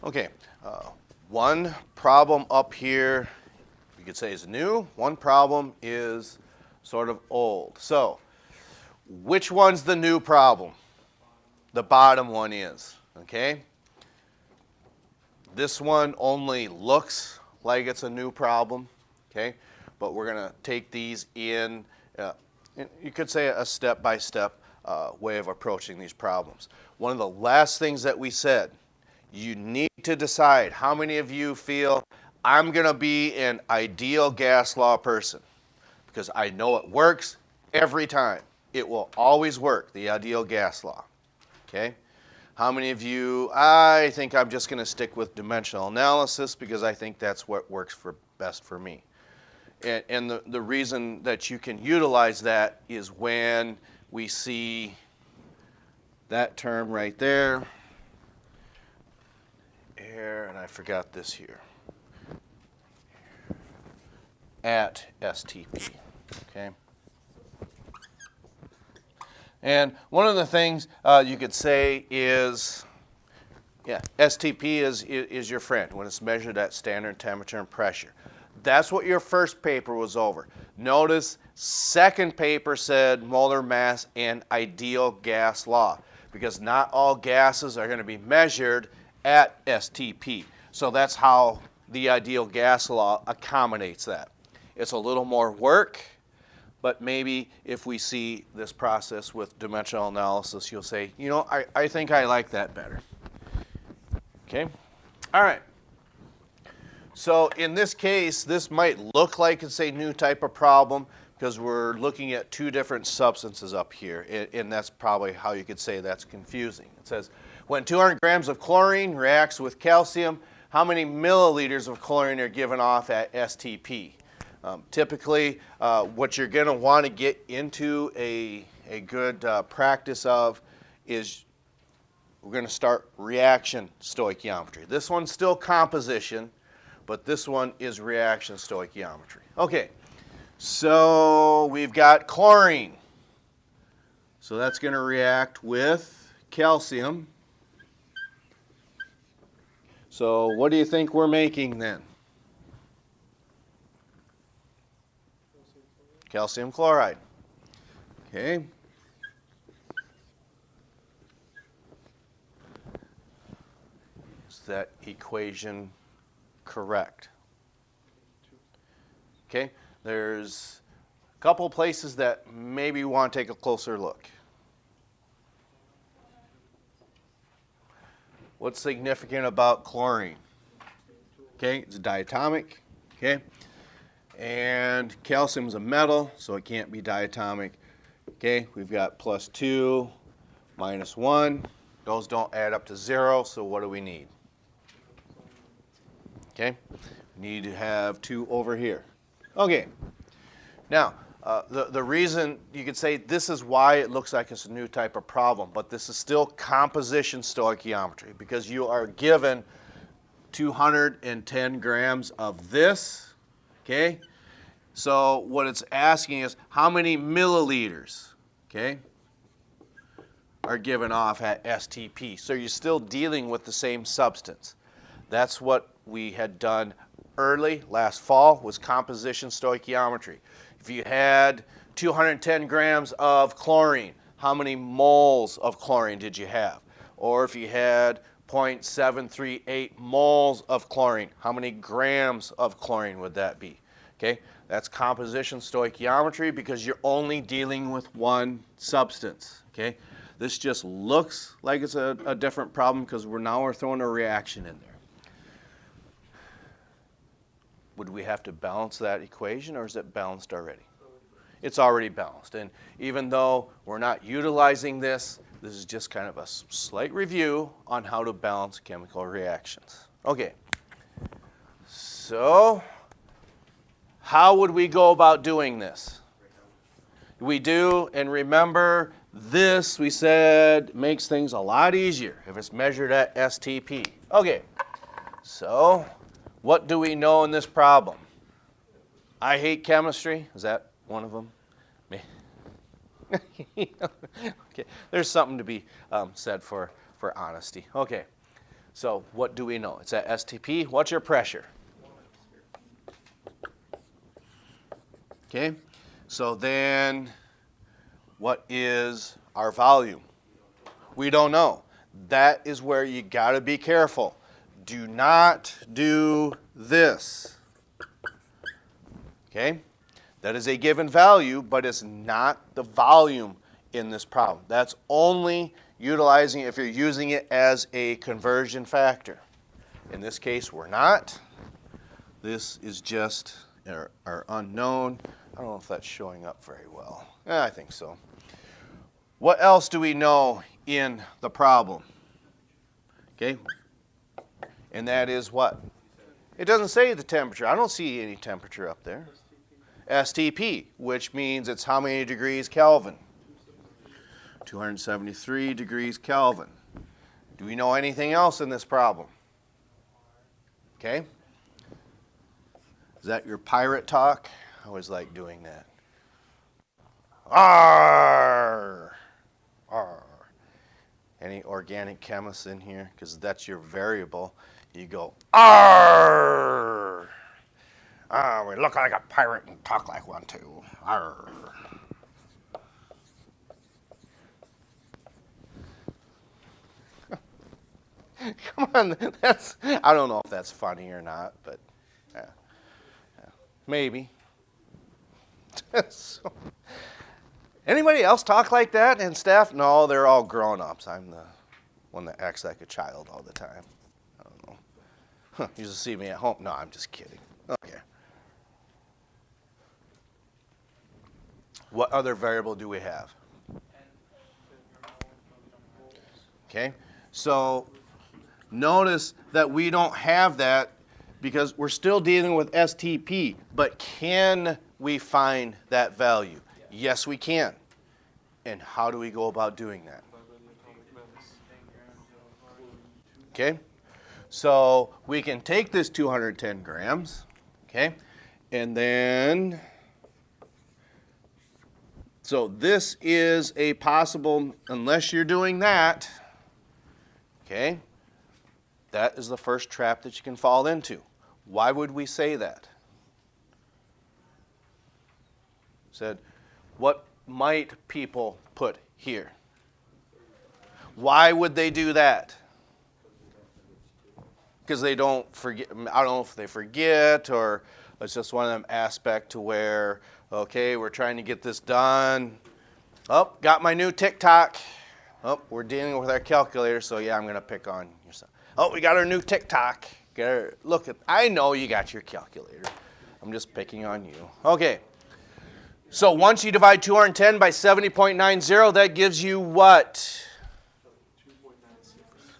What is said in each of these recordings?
Okay, one problem up here, you could say is new. One problem is sort of old. So, which one's the new problem? The bottom one is, okay? This one only looks like it's a new problem, okay? But we're going to take these in, you could say a step-by-step way of approaching these problems. One of the last things that we said, you need to decide how many of you feel I'm going to be an ideal gas law person because I know it works every time. It will always work, the ideal gas law, okay? How many of you, I think I'm just going to stick with dimensional analysis because I think that's what works best for me. And the reason that you can utilize that is when we see that term right there, and I forgot this here, at STP, okay? And one of the things you could say is, yeah, STP is your friend when it's measured at standard temperature and pressure. That's what your first paper was over. Notice second paper said molar mass and ideal gas law because not all gases are going to be measured at STP. So that's how the ideal gas law accommodates that. It's a little more work, but maybe if we see this process with dimensional analysis, you'll say, you know, I think I like that better. Okay? All right. So in this case, this might look like it's a new type of problem because we're looking at two different substances up here, and that's probably how you could say that's confusing. It says, when 200 grams of chlorine reacts with calcium, how many milliliters of chlorine are given off at STP? Typically, what you're going to want to get into a good practice of is we're going to start reaction stoichiometry. This one's still composition, but this one is reaction stoichiometry. Okay, so we've got chlorine. So that's going to react with calcium. So what do you think we're making then? Calcium chloride. Okay. Is that equation correct? Okay. There's a couple places that maybe you want to take a closer look. What's significant about chlorine? Okay, it's diatomic. Okay. And calcium is a metal, so it can't be diatomic. Okay, we've got +2, -1. Those don't add up to 0, so what do we need? Okay, we need to have 2 over here. Okay, now the reason you could say this is why it looks like it's a new type of problem, but this is still composition stoichiometry because you are given 210 grams of this. Okay, so what it's asking is how many milliliters, okay, are given off at STP. So you're still dealing with the same substance. That's what we had done early last fall was composition stoichiometry. If you had 210 grams of chlorine, how many moles of chlorine did you have? Or if you had 0.738 moles of chlorine, how many grams of chlorine would that be? Okay, that's composition stoichiometry because you're only dealing with one substance. Okay, this just looks like it's a different problem because we're throwing a reaction in there. Would we have to balance that equation, or is it balanced already? It's already balanced, and even though we're not utilizing this, this is just kind of a slight review on how to balance chemical reactions. Okay, so how would we go about doing this? We do, and remember this, we said, makes things a lot easier if it's measured at STP. Okay, so what do we know in this problem? I hate chemistry. Is that one of them? Me? Okay, there's something to be said for honesty. Okay, So what do we know? It's at STP. What's your pressure? Okay. So then what is our volume? We don't know. That is where you got to be careful. Do not do this. Okay? That is a given value, but it's not the volume in this problem. That's only utilizing if you're using it as a conversion factor. In this case, we're not. This is just our unknown. I don't know if that's showing up very well. I think so. What else do we know in the problem? Okay? And that is what? It doesn't say the temperature. I don't see any temperature up there. STP, which means it's how many degrees Kelvin? 273 degrees Kelvin. Do we know anything else in this problem? Okay? Is that your pirate talk? I always like doing that. Arr! Arr. Any organic chemists in here? Because that's your variable. You go, arr! We look like a pirate and talk like one too. Arr! Come on, I don't know if that's funny or not, but yeah, maybe. So, anybody else talk like that in staff? No, they're all grown-ups. I'm the one that acts like a child all the time. I don't know. You just see me at home. No, I'm just kidding. Okay. What other variable do we have? Okay, so notice that we don't have that because we're still dealing with STP, but can we find that value? Yes, we can. And how do we go about doing that? Okay, so we can take this 210 grams, okay, and then, so this is a possible, unless you're doing that, okay, that is the first trap that you can fall into. Why would we say that? Said, what might people put here? Why would they do that? Because they don't forget. I don't know if they forget or it's just one of them aspects to where, okay, we're trying to get this done. Oh, got my new TikTok. Oh, we're dealing with our calculator, so yeah, I'm going to pick on yourself. Oh, we got our new TikTok. Look at, I know you got your calculator. I'm just picking on you. Okay. So once you divide 210 by 70.90, that gives you what?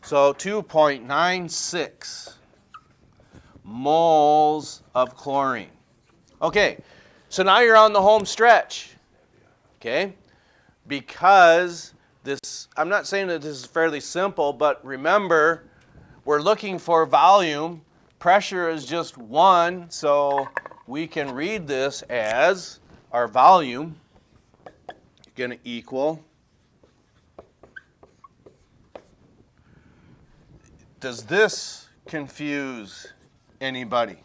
So 2.96 moles of chlorine. Okay, so now you're on the home stretch. Okay, because this, I'm not saying that this is fairly simple, but remember, we're looking for volume. Pressure is just one, so we can read this as our volume is going to equal. Does this confuse anybody?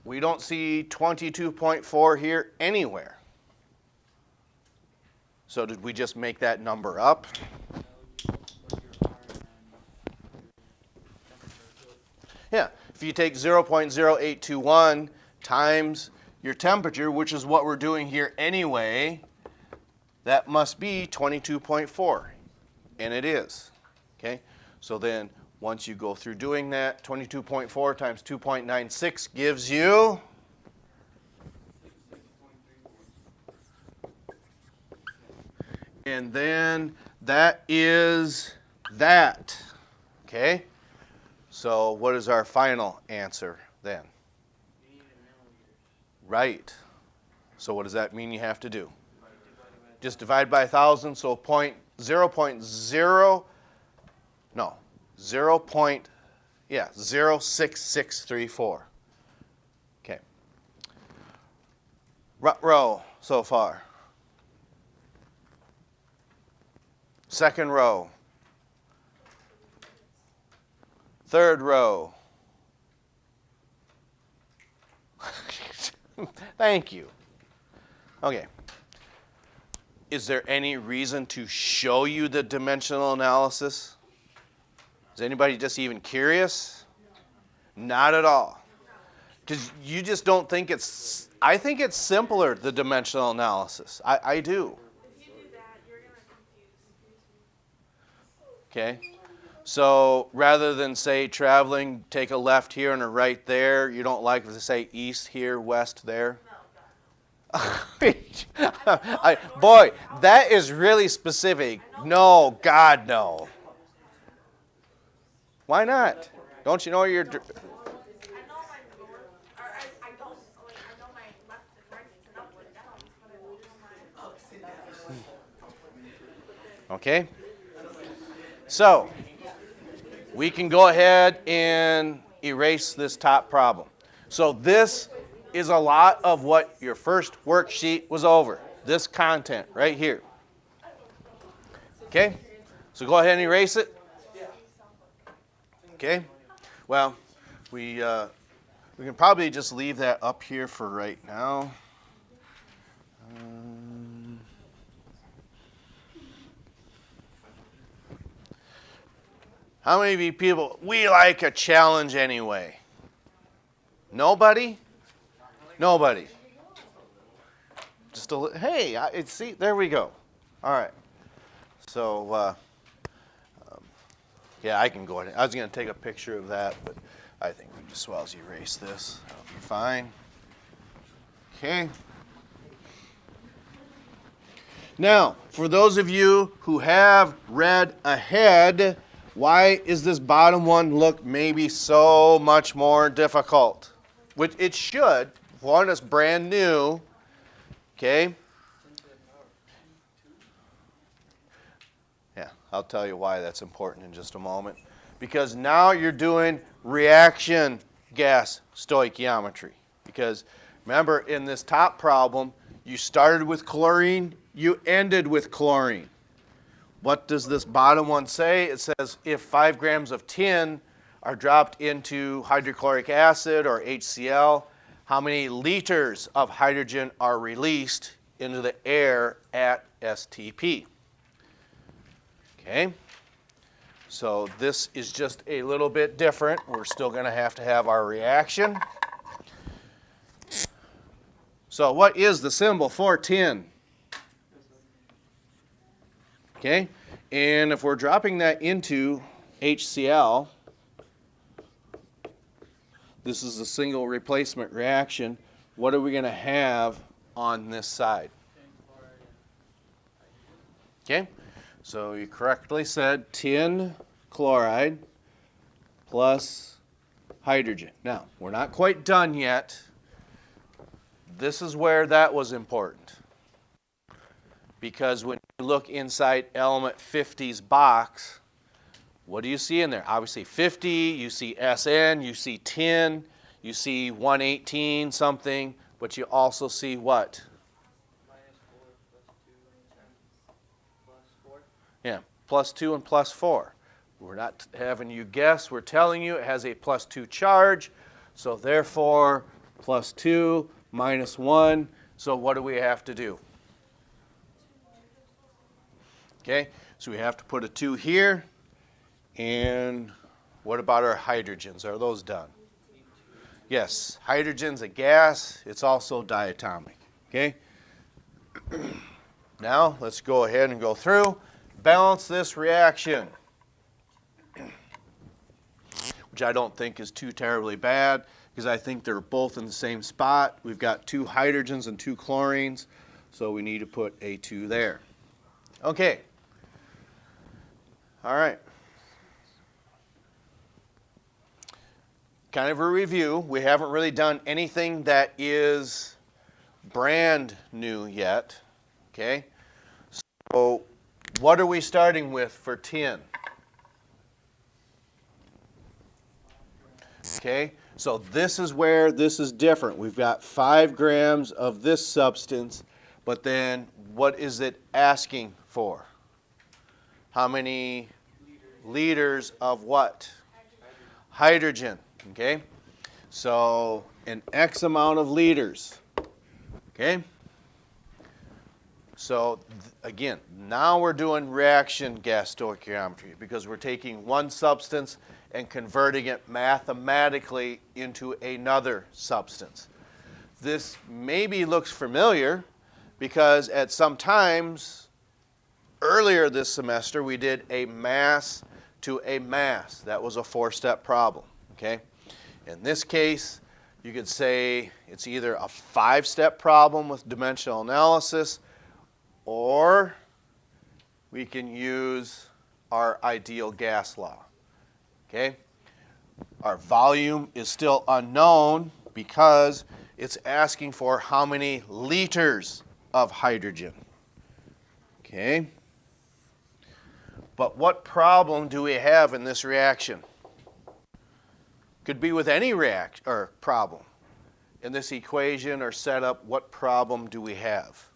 We don't see 22.4 here anywhere. So did we just make that number up? Yeah, if you take 0.0821 times your temperature, which is what we're doing here anyway, that must be 22.4. And it is, okay? So then once you go through doing that, 22.4 times 2.96 gives you, and then that is that, okay? So what is our final answer then? Right. So what does that mean you have to do? Just divide by 1,000, so 0.06634. Okay. Row so far. Second row. Third row. Thank you. Okay. Is there any reason to show you the dimensional analysis? Is anybody just even curious? Not at all. Because you just don't think it's, I think it's simpler, the dimensional analysis. I do. If you do that, you're going to confuse. Okay. So rather than say traveling, take a left here and a right there, you don't like to say east here, west there? Boy, that is really specific. No, God, no. Why not? Don't you know your... I know my north, or I don't, like, I know my left and right and up and down, but I don't know my... Okay. So, we can go ahead and erase this top problem. So this is a lot of what your first worksheet was over. This content right here. Okay? So go ahead and erase it. Okay? Well, we can probably just leave that up here for right now. How many of you people, we like a challenge anyway? Nobody? Nobody. Just a hey, see, there we go. All right. So, yeah, I can go ahead. I was going to take a picture of that, but I think we just as well as erase this. That'll be fine. Okay. Now, for those of you who have read ahead, why is this bottom one look maybe so much more difficult? Which it should. One is brand new. Okay. Yeah, I'll tell you why that's important in just a moment. Because now you're doing reaction gas stoichiometry. Because remember, in this top problem, you started with chlorine, you ended with chlorine. What does this bottom one say? It says if 5 grams of tin are dropped into hydrochloric acid or HCl, how many liters of hydrogen are released into the air at STP? Okay, so this is just a little bit different. We're still going to have our reaction. So what is the symbol for tin? Okay, and if we're dropping that into HCl, this is a single replacement reaction. What are we going to have on this side? Okay, so you correctly said tin chloride plus hydrogen. Now, we're not quite done yet. This is where that was important. Because when you look inside element 50's box, what do you see in there? Obviously 50, you see SN, you see tin, you see 118 something, but you also see what? Yeah, plus 2 and plus 4. We're not having you guess. We're telling you it has a plus 2 charge. So therefore, plus 2 minus 1. So what do we have to do? Okay, so we have to put a 2 here. And what about our hydrogens? Are those done? Yes, hydrogen's a gas. It's also diatomic. Okay? Now, let's go ahead and go through. Balance this reaction, which I don't think is too terribly bad because I think they're both in the same spot. We've got 2 hydrogens and 2 chlorines, so we need to put a 2 there. Okay. All right. Kind of a review. We haven't really done anything that is brand new yet. Okay. So what are we starting with for tin? Okay. So this is where this is different. We've got 5 grams of this substance, but then what is it asking for? How many liters of what? hydrogen, okay? So an X amount of liters, okay? So again, now we're doing reaction gas stoichiometry because we're taking one substance and converting it mathematically into another substance. This maybe looks familiar because at some times earlier this semester we did a mass to a mass. That was a 4-step problem, okay? In this case, you could say it's either a 5-step problem with dimensional analysis, or we can use our ideal gas law, okay? Our volume is still unknown because it's asking for how many liters of hydrogen, okay? But what problem do we have in this reaction? Could be with any problem. In this equation or setup, what problem do we have?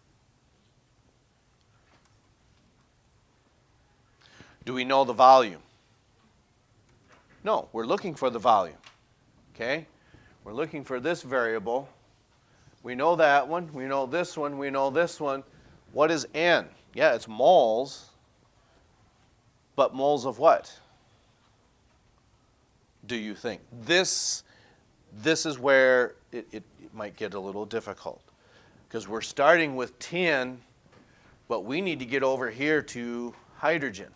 Do we know the volume? No, we're looking for the volume, okay? We're looking for this variable. We know that one, we know this one, we know this one. What is N? Yeah, it's moles, but moles of what? Do you think? This is where it might get a little difficult because we're starting with 10, but we need to get over here to hydrogen.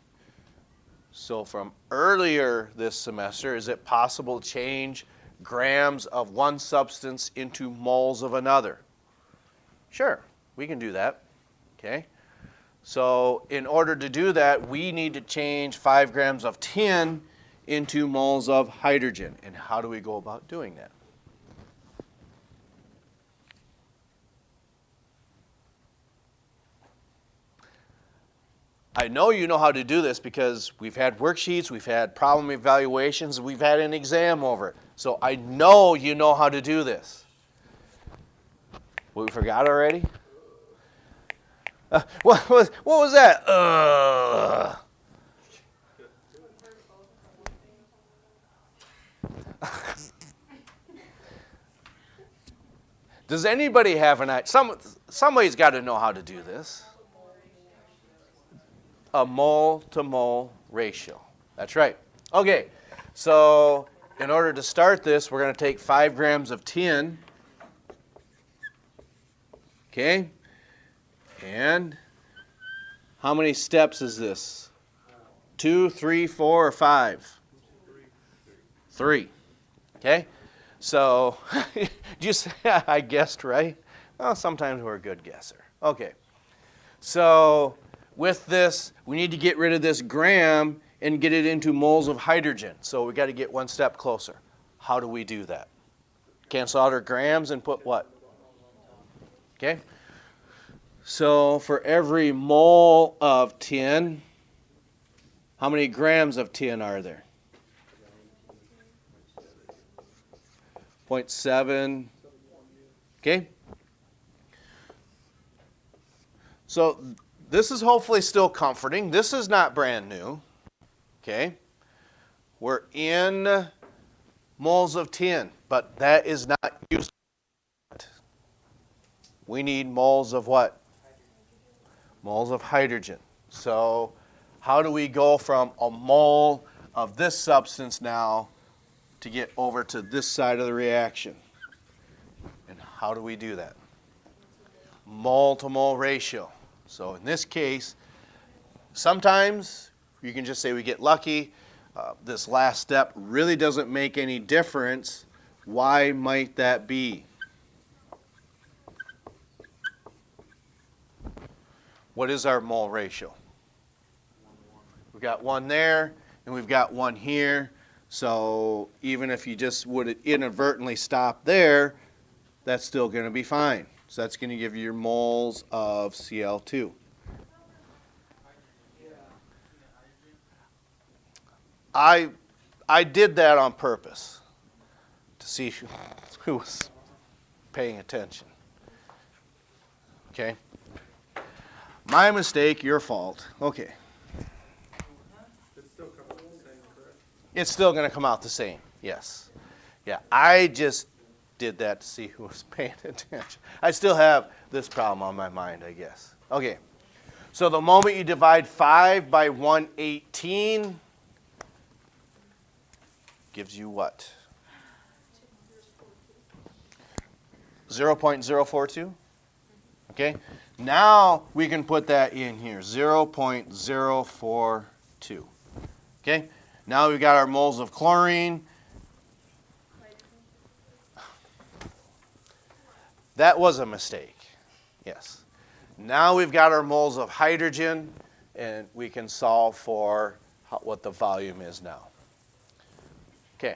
So from earlier this semester, is it possible to change grams of one substance into moles of another? Sure, we can do that, okay? So in order to do that, we need to change 5 grams of tin into moles of hydrogen. And how do we go about doing that? I know you know how to do this because we've had worksheets, we've had problem evaluations, we've had an exam over it. So I know you know how to do this. We forgot already? What was that? Does anybody have an idea? Somebody's got to know how to do this. A mole-to-mole ratio. That's right. Okay, so in order to start this, we're going to take 5 grams of tin. Okay, and how many steps is this? 2, 3, 4, or 5? 3. Okay, so I guessed right? Well, sometimes we're a good guesser. Okay, so with this, we need to get rid of this gram and get it into moles of hydrogen. So we've got to get one step closer. How do we do that? Cancel out our grams and put what? Okay. So for every mole of tin, how many grams of tin are there? 0.7. Okay. So this is hopefully still comforting. This is not brand new. Okay. We're in moles of tin, but that is not used. We need moles of what? Moles of hydrogen. So how do we go from a mole of this substance now to get over to this side of the reaction? And how do we do that? Mole-to-mole ratio. So in this case, sometimes you can just say we get lucky. This last step really doesn't make any difference. Why might that be? What is our mole ratio? We've got 1 there, and we've got 1 here. So even if you just would inadvertently stop there, that's still going to be fine. So that's going to give you your moles of Cl2. I did that on purpose to see who was paying attention. Okay? My mistake, your fault. Okay. It's still coming out the same, correct? It's still going to come out the same. Yes. Yeah, I just did that to see who was paying attention. I still have this problem on my mind, I guess. Okay, so the moment you divide 5 by 118 gives you what? 0.042? Okay, now we can put that in here, 0.042. Okay, now we've got our moles of chlorine. That was a mistake, yes. Now we've got our moles of hydrogen, and we can solve for what the volume is now. Okay.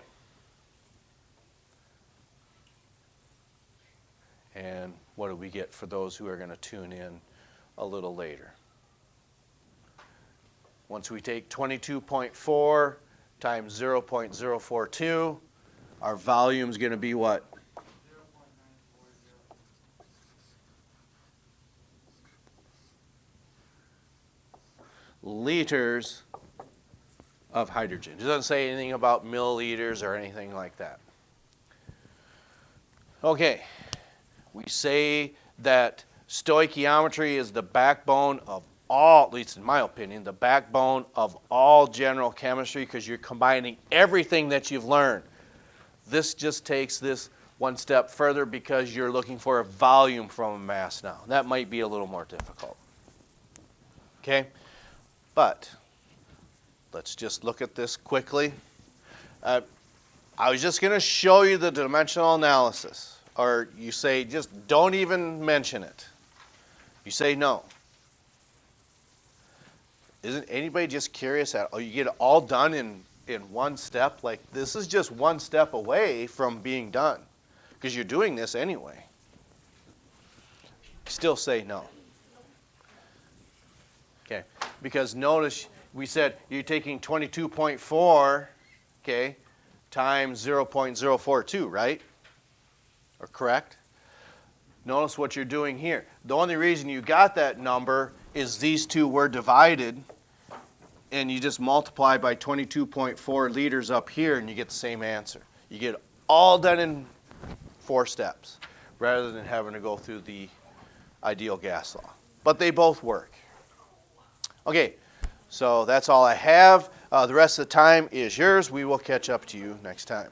And what do we get for those who are going to tune in a little later? Once we take 22.4 times 0.042, our volume is going to be what? Liters of hydrogen. It doesn't say anything about milliliters or anything like that. Okay, we say that stoichiometry is the backbone of all, at least in my opinion, the backbone of all general chemistry because you're combining everything that you've learned. This just takes this one step further because you're looking for a volume from a mass now. That might be a little more difficult. Okay? But let's just look at this quickly. I was just going to show you the dimensional analysis. Or you say, just don't even mention it. You say no. Isn't anybody just curious at, oh, you get it all done in one step? Like, this is just one step away from being done. Because you're doing this anyway. Still say no. Okay, because notice we said you're taking 22.4, okay, times 0.042, right? Or correct? Notice what you're doing here. The only reason you got that number is these two were divided, and you just multiply by 22.4 liters up here, and you get the same answer. You get all done in 4 steps, rather than having to go through the ideal gas law. But they both work. Okay, so that's all I have. The rest of the time is yours. We will catch up to you next time.